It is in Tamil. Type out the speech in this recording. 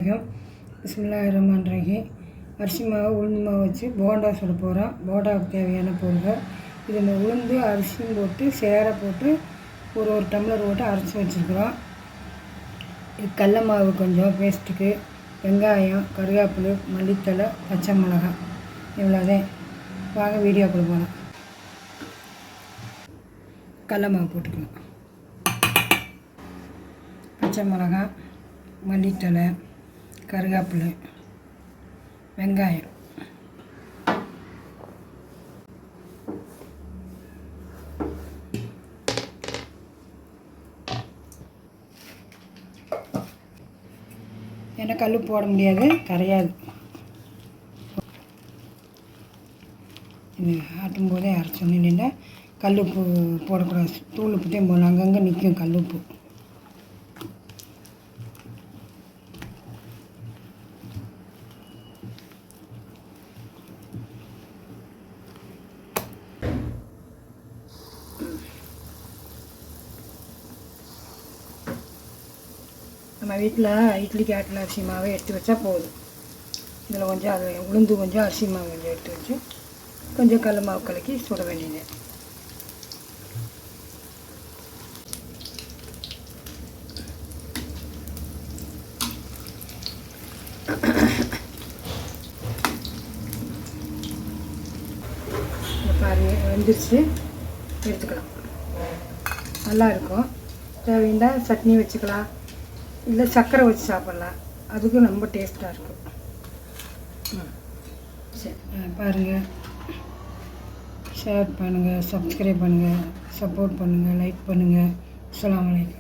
பிஸ்மில்லாஹிர்ரஹ்மானிர்ரஹீம். அரிசி மாவு உளுந்து மாவு வச்சு போண்டா சுட போகிறோம். போண்டாவுக்கு தேவையான பொருட்கள் இது. இந்த உளுந்து அரிசியும் போட்டு சேர போட்டு ஒரு டம்ளர் போட்டு அரைச்சி வச்சுருக்குறோம். இது கடல மாவு கொஞ்சம் பேஸ்ட்டுக்கு, வெங்காயம், கருவேப்பிலை, மல்லித்தழை, பச்சை மிளகாய், இவ்வளோதான். வாங்க வீடியோக்குள்ள போகலாம். கடல மாவு போட்டுக்கலாம். பச்சை மிளகாய், மல்லித்தழை, கருவேப்பிலை, வெங்காயம், ஏன்னா கல் போட முடியாது, கரையாது. ஆட்டும் போதே அரைச்சோன்னு இல்லைன்னா கல் உப்பு போடக்கூடாது. தூள் உப்பு தான் போடணும். அங்கங்கே நிற்கும் கல் உப்பு. நம்ம வீட்டில் இட்லிக்கு ஆட்டின அரிசி மாவை எடுத்து வச்சா போதும். இதில் கொஞ்சம் அது உளுந்து கொஞ்சம் அரிசி மாவு கொஞ்சம் எடுத்து வச்சு கொஞ்சம் கடல மாவு கலக்கி சுட வேண்டியது. பாருங்க வெந்துருச்சு, எடுத்துக்கலாம். நல்லா இருக்கும். தேவைன்னா சட்னி வச்சுக்கலாம், இல்லை சர்க்கரை வச்சு சாப்பிட்லாம். அதுக்கும் ரொம்ப டேஸ்ட்டாக இருக்கும். சரி பாருங்கள், ஷேர் பண்ணுங்கள், சப்ஸ்கிரைப் பண்ணுங்கள், சப்போர்ட் பண்ணுங்கள், லைக் பண்ணுங்கள். அஸ்ஸலாமு அலைக்கும்.